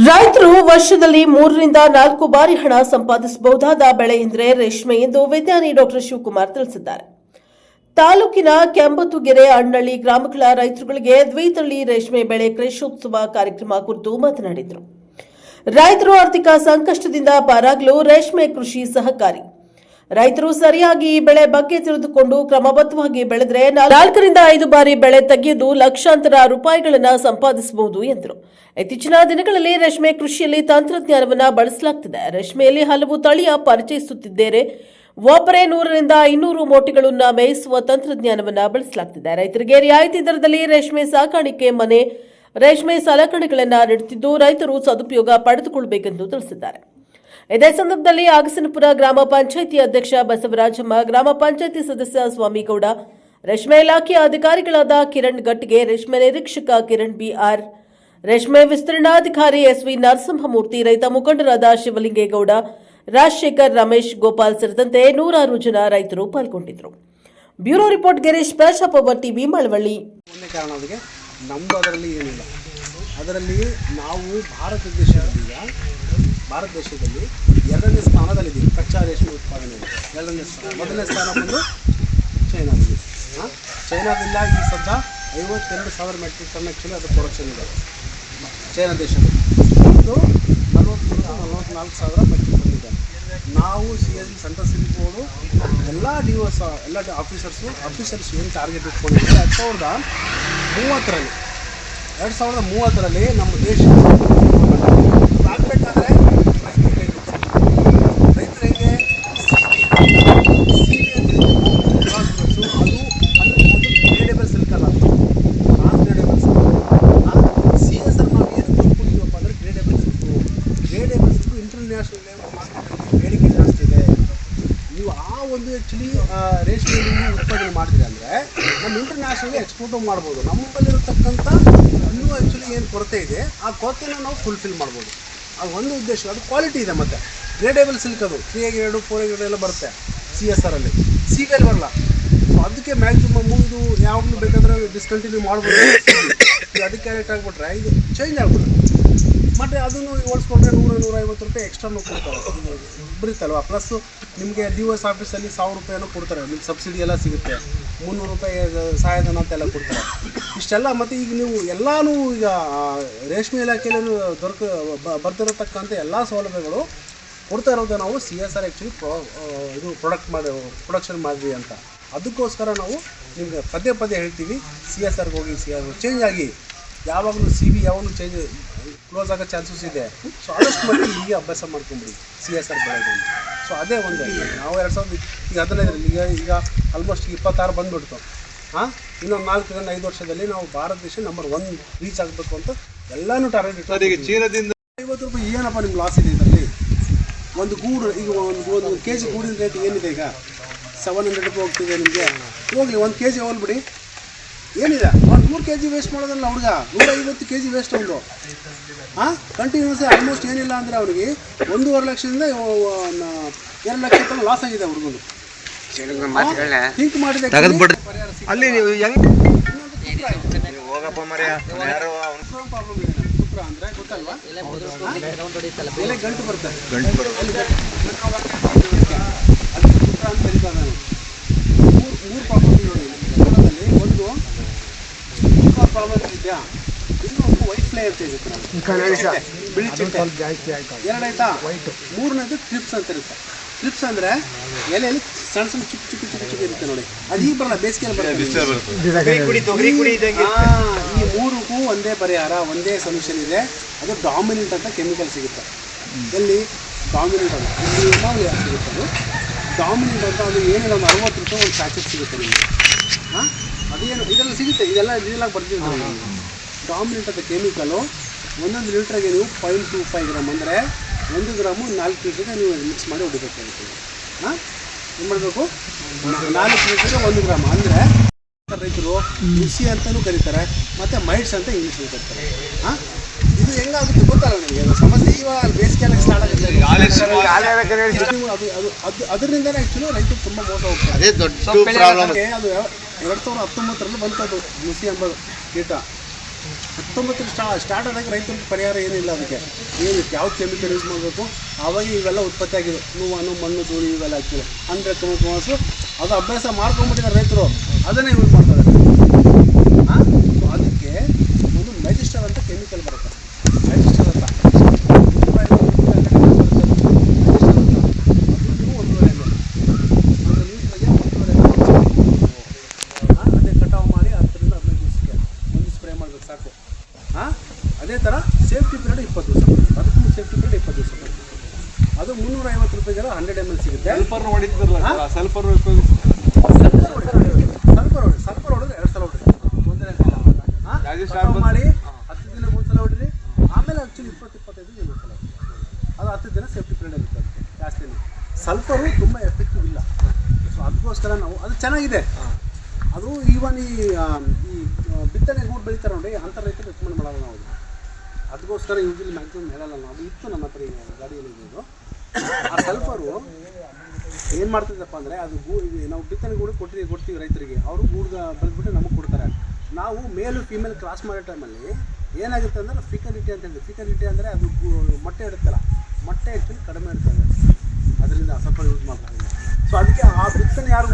ರೈತರು ವರ್ಷದಲ್ಲಿ 3 ರಿಂದ 4 ಬಾರಿ ಹಣ ಸಂಪಾದಿಸಬಹುದಾದ ಬೆಳೆ ಎಂದರೆ ರೇಷ್ಮೆ ಎಂದು ವಿಜ್ಞಾನಿ ಡಾಕ್ಟರ್ ಶಿವಕುಮಾರ್ ತಿಳಿಸಿದ್ದಾರೆ. ತಾಲೂಕಿನ ಕೆಂಬತ್ತುಗೆರೆ ಅಣ್ಣಳ್ಳಿ ಗ್ರಾಮಗಳ ರೈತರುಗಳಿಗೆ ದ್ವಿತಳಿ ರೇಷ್ಮೆ ಬೆಳೆ ಕೃಷಿಯೋತ್ಸವ ಕಾರ್ಯಕ್ರಮ ಕುರಿತು ಮಾತನಾಡಿದರು. ರೈತರು ಆರ್ಥಿಕ ಸಂಕಷ್ಟದಿಂದ ಪಾರಾಗಲು ರೇಷ್ಮೆ ಕೃಷಿ ಸಹಕಾರಿ. ರೈತರು ಸರಿಯಾಗಿ ಈ ಬೆಳೆ ಬಗ್ಗೆ ತಿಳಿದುಕೊಂಡು ಕ್ರಮಬದ್ಧವಾಗಿ ಬೆಳೆದರೆ 4 ರಿಂದ 5 ಬಾರಿ ಬೆಳೆ ತೆಗೆದು ಲಕ್ಷಾಂತರ ರೂಪಾಯಿಗಳನ್ನು ಸಂಪಾದಿಸಬಹುದು ಎಂದರು. ಇತ್ತೀಚಿನ ದಿನಗಳಲ್ಲಿ ರೇಷ್ಮೆ ಕೃಷಿಯಲ್ಲಿ ತಂತ್ರಜ್ಞಾನವನ್ನು ಬಳಸಲಾಗುತ್ತಿದೆ. ರೇಷ್ಮೆಯಲ್ಲಿ ಹಲವು ತಳಿಯ ಪರಿಚಯಿಸುತ್ತಿದ್ದಾರೆ. ಒಬ್ಬರೇ 100 ರಿಂದ 200 ಮೋಟಿಗಳನ್ನು ಮೇಯಿಸುವ ತಂತ್ರಜ್ಞಾನವನ್ನು ಬಳಸಲಾಗುತ್ತಿದೆ. ರೈತರಿಗೆ ರಿಯಾಯಿತಿ ದರದಲ್ಲಿ ರೇಷ್ಮೆ ಸಾಕಾಣಿಕೆ ಮನೆ ರೇಷ್ಮೆ ಸಲಕರಣೆಗಳನ್ನು ನೀಡುತ್ತಿದ್ದು ರೈತರು ಸದುಪಯೋಗ ಪಡೆದುಕೊಳ್ಳಬೇಕೆಂದು ತಿಳಿಸಿದ್ದಾರೆ. ಇದೇ ಸಂದರ್ಭದಲ್ಲಿ ಅಗಸನಪುರ ಗ್ರಾಮ ಪಂಚಾಯಿತಿ ಅಧ್ಯಕ್ಷ ಬಸವರಾಜಮ್ಮ, ಗ್ರಾಮ ಪಂಚಾಯಿತಿ ಸದಸ್ಯ ಸ್ವಾಮಿಗೌಡ, ರೇಷ್ಮೆ ಇಲಾಖೆಯ ಅಧಿಕಾರಿಗಳಾದ ಕಿರಣ್ ಗಟ್ಟಿಗೆ, ರೇಷ್ಮೆ ನಿರೀಕ್ಷಕ ಕಿರಣ್ ಬಿಆರ್, ರೇಷ್ಮೆ ವಿಸ್ತರಣಾಧಿಕಾರಿ ಎಸ್ವಿ ನರಸಿಂಹಮೂರ್ತಿ, ರೈತ ಮುಖಂಡರಾದ ಶಿವಲಿಂಗೇಗೌಡ, ರಾಜಶೇಖರ್, ರಮೇಶ್, ಗೋಪಾಲ್ ಸೇರಿದಂತೆ 100 ಜನ ರೈತರು ಪಾಲ್ಗೊಂಡಿದ್ದರು. ಬ್ಯೂರೋ ರಿಪೋರ್ಟ್ ಗಿರೀಶ್, ಪ್ರಶಾ ಪವರ್ ಟಿವಿ, ಮಳವಳ್ಳಿ. ನಮ್ಮದು ಅದರಲ್ಲಿ ಏನಿಲ್ಲ. ಅದರಲ್ಲಿ ನಾವು ಭಾರತ ದೇಶದಲ್ಲಿ 2ನೇ ಸ್ಥಾನದಲ್ಲಿದ್ದೀವಿ ಕಚ್ಚಾ ರೇಷ್ಮೆ ಉತ್ಪಾದನೆಯಲ್ಲಿ. 2ನೇ ಸ್ಥಾನ. 1ನೇ ಸ್ಥಾನ ಬಂದು ಚೈನಾದಲ್ಲಿ. ಚೈನಾದಿಂದ ಈ ಸದ್ದ 52,000 ಮೆಟ್ರಿಕ್ ಟನ್ ಆ್ಯಕ್ಚುಲಿ ಅದು ಪ್ರೊಡಕ್ಷನ್ ಇದೆ ಚೈನಾ ದೇಶದಲ್ಲಿ. ಒಂದು 44,000 ಮೆಟ್ರಿಕ್ ಟನ್ ಇದೆ. ನಾವು ಸೆಂಟ್ರಲ್ ಸಿಟಿ ಬೋರ್ಡು ಎಲ್ಲ DOS ಎಲ್ಲ ಆಫೀಸರ್ಸ್ ಏನು ಟಾರ್ಗೆಟ್ ಇಟ್ಕೊಂಡಿದ್ದಾರೆ 2030ರಲ್ಲಿ ನಮ್ಮ ದೇಶ ಆಗಬೇಕಾದ್ರೆ ರೈತರಿಗೆ ಅದು ಗ್ರೇಡೇಬಲ್ ಸಿಲ್ಕಲ್ಲ, ನಾನ್ ಗ್ರೇಡೇಬಲ್ ಸಿಲ್ಕ್. CSR ನಾವು ಏನು ಕೊಟ್ಬಿಡ್ತೀವಪ್ಪ ಅಂದರೆ ಗ್ರೇಡೇಬಲ್ ಸಿಲ್ಕು ಇಂಟರ್ನ್ಯಾಷನಲ್ ಲೆವೆಲ್ ಮಾರ್ಕೆಟಲ್ಲಿ ಬೇಡಿಕೆ ಜಾಸ್ತಿ ಇದೆ. ನೀವು ಆ ಒಂದು ಆ್ಯಕ್ಚುಲಿ ರೇಷ್ಮೆಯಲ್ಲಿ ಉತ್ಪಾದನೆ ಮಾಡ್ತೀರಿ ಅಂದರೆ ನಮ್ಮ ಇಂಟರ್ನ್ಯಾಷನಲ್ಗೆ ಎಕ್ಸ್ಪೋರ್ಟು ಮಾಡ್ಬೋದು. ನಮ್ಮಲ್ಲಿರತಕ್ಕಂಥ ಇನ್ನೂ ಆ್ಯಕ್ಚುಲಿ ಏನು ಕೊರತೆ ಇದೆ ಆ ಕೊರತೆನ ನಾವು ಫುಲ್ಫಿಲ್ ಮಾಡ್ಬೋದು. ಅದು ಒಂದು ಉದ್ದೇಶ. ಅದು ಕ್ವಾಲಿಟಿ ಇದೆ. ಮತ್ತು ಗ್ರೇಡೇಬಲ್ ಸಿಲ್ಕ್ ಅದು 3A-ಗ್ರೇಡು 4A-ಗ್ರೇಡ್ ಎಲ್ಲ ಬರುತ್ತೆ CSRಲ್ಲಿ. CBL ಬರಲ್ಲ. ಸೊ ಅದಕ್ಕೆ ಮ್ಯಾಕ್ಸಿಮಮ್ಮು ಇದು ಯಾವಾಗಲೂ ಬೇಕಾದರೆ ಡಿಸ್ಕಂಟಿನ್ಯೂ ಮಾಡ್ಬೋದು. ಅದಕ್ಕೆ ಕ್ಯಾರೆಕ್ಟ್ ಆಗಿಬಿಟ್ರೆ ಇದು ಚೇಂಜ್ ಆಗ್ಬಿಡುತ್ತೆ. ಮತ್ತು ಅದನ್ನು ಹೋಲಿಸ್ಕೊಂಡ್ರೆ 100-150 ರೂಪಾಯಿ ಎಕ್ಸ್ಟ್ರಾನು ಕೊಡ್ತಾರೆ. ಬರುತ್ತಲ್ವ. ಪ್ಲಸ್ಸು ನಿಮಗೆ DOS ಆಫೀಸಲ್ಲಿ 1,000 ರೂಪಾಯಿನೂ ಕೊಡ್ತಾರೆ. ನಿಮ್ಗೆ ಸಬ್ಸಿಡಿ ಎಲ್ಲ ಸಿಗುತ್ತೆ. 300 ರೂಪಾಯಿ ಸಹಾಯಧನ ಅಂತೆಲ್ಲ ಕೊಡ್ತಾರೆ. ಇಷ್ಟೆಲ್ಲ. ಮತ್ತು ಈಗ ನೀವು ಎಲ್ಲನೂ ಈಗ ರೇಷ್ಮೆ ಇಲಾಖೆಯಲ್ಲಿ ಬರ್ತಿರತಕ್ಕಂಥ ಎಲ್ಲ ಸೌಲಭ್ಯಗಳು ಕೊಡ್ತಾ ಇರೋದು ನಾವು CSR ಆ್ಯಕ್ಚುಲಿ ಪ್ರೊಡಕ್ಷನ್ ಮಾಡಿದ್ವಿ ಅಂತ. ಅದಕ್ಕೋಸ್ಕರ ನಾವು ನಿಮ್ಗೆ ಪದೇ ಹೇಳ್ತೀವಿ, CSRಗೆ ಹೋಗಿ. ಚೇಂಜ್ ಆಗಿ ಯಾವಾಗಲೂ CB ಯಾವಾಗಲೂ ಕ್ಲೋಸ್ ಆಗೋ ಚಾನ್ಸಸ್ ಇದೆ. ಸೊ ಆದಷ್ಟು ಮಟ್ಟಿಗೆ ಹೀಗೆ ಅಭ್ಯಾಸ ಮಾಡ್ಕೊಂಬಿಡಿ CSR ಬೆಳೆದು. ಸೊ ಅದೇ ಒಂದು ನಾವು 2015 ಈಗ ಆಲ್ಮೋಸ್ಟ್ 26 ಬಂದುಬಿಡ್ತು. ಇನ್ನೊಂದು 4-5 ವರ್ಷದಲ್ಲಿ ನಾವು ಭಾರತ ದೇಶ ನಂಬರ್ 1 ರೀಚ್ ಆಗಬೇಕು ಅಂತ ಎಲ್ಲನೂ ಟಾರ್ಗೆಟ್ ಇಟ್ಟು. ಈಗ ಚೀನಾದಿಂದ 50 ರೂಪಾಯಿ ಏನಪ್ಪ ನಿಮ್ಗೆ ಲಾಸ್ ಇದೆ ಇದರಲ್ಲಿ? ಒಂದು ಗೂಡು ಈಗ ಒಂದು kg ಗೂಡಿನ ರೇಟ್ ಏನಿದೆ ಈಗ 700 ರೂಪಾಯಿ ಹೋಗ್ತಿದೆ ನಿಮಗೆ. ಹೋಗಲಿ 1 kg ಹೋಗ್ಬಿಡಿ, ಏನಿದೆ ಒಂದು 3 kg ವೇಸ್ಟ್ ಮಾಡೋದಲ್ಲ ಹುಡುಗ. 150 kg ವೇಸ್ಟ್ ಒಂದು. ಕಂಟಿನ್ಯೂಸ್ ಆಲ್ಮೋಸ್ಟ್ ಏನಿಲ್ಲ ಅಂದರೆ ಅವನಿಗೆ 1.5 ಲಕ್ಷದಿಂದ 2 ಲಕ್ಷ ತನಕ ಲಾಸ್ ಆಗಿದೆ ಹುಡುಗನು. ಥಿಂಕ್ ಮಾಡಿದೆ ಅಲ್ಲಿ ನೀವು ಹೋಗಪ್ಪ ಮರ್ಯ ಪ್ರಾಬ್ಲಮ್ ಇದೆ. ತುಪ್ರ ಅಂದರೆ ಗೊತ್ತಲ್ವಾ? ಎಲೆ ಗಂಟು ಬರ್ತದೆ. ಅದಕ್ಕೆ ತುಪ್ರ ಅಂತ ಕರೀತಾರೆ. ನಾನು 3 ಪ್ರಾಬ್ಲಮ್ ನೋಡಿ ಕನ್ನಡದಲ್ಲಿ. ಒಂದು ಪ್ರಾಬ್ಲಮ್ ಇದೆಯಾ, ಇನ್ನೊಂದು ವೈಟ್ ಫ್ಲೈ ಅಂತ ಇರುತ್ತೆ, ಬಿಳಿ ಚಿಟ್ಟೆ. 2 ಆಯ್ತಾ? 3ನೇದು ಕ್ರಿಪ್ಸ್ ಅಂತ ಇರುತ್ತೆ. ಕ್ರಿಪ್ಸ್ ಅಂದರೆ ಎಲೆಯಲ್ಲಿ ಸಣ್ಣ ಚಿಕ್ಕ ಇರುತ್ತೆ ನೋಡಿ. ಅದು ಈಗ ಬರಲ್ಲ, ಬೇಸಿಗೆಯಲ್ಲಿ ಬರುತ್ತೆ. ಈ 3ಕ್ಕೂ ಒಂದೇ ಪರಿಹಾರ, ಒಂದೇ ಸೊಲ್ಯೂಷನ್ ಇದೆ. ಅದು ಡಾಮಿನೆಂಟ್ ಅಂತ ಕೆಮಿಕಲ್ ಸಿಗುತ್ತೆ. ಎಲ್ಲಿ ಡಾಮಿನೆಂಟ್ ಅಂತ ಸಿಗುತ್ತೆ. ಅದು ಡಾಮಿನೆಂಟ್ ಅಂತ. ಅದು ಏನಿಲ್ಲ, ಒಂದು 60 ರೂಪಾಯಿ ಒಂದು ಪ್ಯಾಕೆಟ್ ಸಿಗುತ್ತೆ ನಿಮಗೆ. ಅದೇನು ಇದೆಲ್ಲ ಸಿಗುತ್ತೆ. ಇದೆಲ್ಲ ಬರ್ತಿದೆ. ಡಾಮಿನೆಂಟ್ ಅಂತ ಕೆಮಿಕಲು 1 ಲೀಟ್ರಿಗೆ ನೀವು 0.25 ಗ್ರಾಮ್ ಅಂದರೆ 1 ಗ್ರಾಮು 4 ಲೀಟ್ರಿಗೆ ನೀವು ಮಿಕ್ಸ್ ಮಾಡಿ ಹೊಡಿಬೇಕಾಗುತ್ತೆ. ಏನು ಮಾಡಬೇಕು? 4 ಲೀಟ್ರಿಗೆ 1 ಗ್ರಾಮ್ ಅಂದರೆ ರೈತರು ನುಸಿ ಅಂತಲೂ ಕರೀತಾರೆ, ಮತ್ತು ಮೈಟ್ಸ್ ಅಂತ ಇಂಗ್ಲೀಷಲ್ಲಿ ಕರೀತಾರೆ. ಇದು ಹೆಂಗಾಗುತ್ತೆ ಗೊತ್ತಲ್ಲ ನಿಮಗೆ? ಅದು ಸಮಸ್ಯೆ ಇವಾಗ ಬೇಸಿಗೆಲ್ಲ ಸ್ಟಾರ್ಟ್ ಆಗುತ್ತೆ. ಅದರಿಂದನೇ ಆ್ಯಕ್ಚುಲಿ ರೈತರು ತುಂಬ ಮೋಸ ಹೋಗ್ತಾರೆ. ಅದು 2019ರಲ್ಲಿ ಬಂತದ್ದು ನುಸಿ ಎಂಬ ಕೀಟ. 19 ಸ್ಟಾರ್ಟ್ ಆದಾಗ ರೈತರಿಗೆ ಪರಿಹಾರ ಏನಿಲ್ಲ. ಅದಕ್ಕೆ ಏನು ಯಾವ ಕೆಮಿಕಲ್ ಯೂಸ್ ಮಾಡಬೇಕು, ಆವಾಗ ಇವೆಲ್ಲ ಉತ್ಪತ್ತಿ ಆಗಿದೆ. ನೋವು ಮಣ್ಣು ಧೂಳಿ ಇವೆಲ್ಲ ಹಾಕ್ತಿಲ್ಲ ಅಂದರೆ ಕಮಸು ಅದು ಅಭ್ಯಾಸ ಮಾಡ್ಕೊಂಡ್ಬಿಟ್ಟಿದ್ದಾರೆ ರೈತರು, ಅದನ್ನೇ ಯೂಸ್ ಮಾಡ್ತಾರೆ. ಸೊ ಅದಕ್ಕೆ ಒಂದು ಮೆಜಿಸ್ಟರ್ ಅಂತ ಕೆಮಿಕಲ್ ಬರುತ್ತೆ. ಮೆಜಿಸ್ಟರ್ ಅಂತ ಅದೇ ಕಟಾವು ಮಾಡಿ 10ರಿಂದ 15 ದಿವಸಕ್ಕೆ ಒಂದು ಸ್ಪ್ರೇ ಮಾಡಬೇಕು ಸಾಕು. ಅದೇ ಥರ ಸೇಫ್ಟಿ ಪೀರಿಯಡ್ 20 ದಿವಸ ಬರುತ್ತೆ. ಅದಕ್ಕೂ ಸೇಫ್ಟಿ ಪೀರಿಯಡ್ 20 ದಿವಸ ಬರುತ್ತೆ. ಅದು 350 ರೂಪಾಯಿಗೆಲ್ಲ 100 ml ಸಿಗುತ್ತೆ. ಸಲ್ಫರ್ ಹೊಡಿತಿದ್ರಲ್ಲ, ಸಲ್ಫರ್ ಹೊಡೆದ್ರೆ 2 ಸಲ ಹೊಡ್ರಿ, ತೊಂದರೆ ಕಟಾವು ಮಾಡಿ 10 ದಿನ ಒಂದ್ಸಲ ಹೊಡ್ರಿ. ಆಮೇಲೆ ಆ್ಯಕ್ಚುಲಿ 20-25 ದಿನ ಒಂದ್ಸಲ ಹೊಡ್ರಿ. ಅದು 10 ದಿನ ಸೇಫ್ಟಿ ಪೀರಿಯಡ್ ಇರುತ್ತೆ. ಅದಕ್ಕೆ ಜಾಸ್ತಿನೇ ಸಲ್ಫರು ತುಂಬ ಎಫೆಕ್ಟಿವ್ ಇಲ್ಲ. ಸೊ ಅದಕ್ಕೋಸ್ಕರ ನಾವು ಅದು ಚೆನ್ನಾಗಿದೆ. ಅದು ಈವನ್ ಈ ಬಿತ್ತನೆ ಗೂಡು ಬೆಳೀತಾರೆ ನೋಡಿ, ಅಂಥ ರೈತರು ರೆಕಮೆಂಡ್ ಮಾಡಲ್ಲ ನಾವು. ಅದಕ್ಕೋಸ್ಕರ ಯೂಶಲಿ ಮ್ಯಾಕ್ಸಿಮಮ್ ಹೇಳಲ್ಲ ನಾವು. ಅದು ಇತ್ತು ನಮ್ಮ ಹತ್ರ ಗಾಡಿಯಲ್ಲಿ ಇದು. ಆ ಸಲ್ಫರು ಏನು ಮಾಡ್ತಿದ್ದಪ್ಪ ಅಂದರೆ ಅದು ನಾವು ಬಿತ್ತನೆ ಗೂಡು ಕೊಡ್ತೀವಿ ರೈತರಿಗೆ. ಅವರು ಗೂಡು ಬೆಳೆದ್ಬಿಟ್ಟು ನಮಗೆ ಕೊಡ್ತಾರೆ. ನಾವು ಮೇಲು ಫೀಮೇಲ್ ಕ್ರಾಸ್ ಮಾಡೋ ಟೈಮಲ್ಲಿ ಏನಾಗುತ್ತೆ ಅಂದರೆ ಫಿಕಲಿಟಿ ಅಂತ ಹೇಳಿದೆ. ಫಿಕಲಿಟಿ ಅಂದರೆ ಅದು ಮೊಟ್ಟೆ ಇಡುತ್ತಲ್ಲ, ಮೊಟ್ಟೆ ಆ್ಯಕ್ಚುಲಿ ಕಡಿಮೆ ಇರ್ತದೆ. ಅದರಿಂದ ಸಲ್ಫರ್ ಯೂಸ್ ಮಾಡ್ತಾರೆ. ಸೊ ಅದಕ್ಕೆ ಆ ಬಿತ್ತನೆ ಯಾರು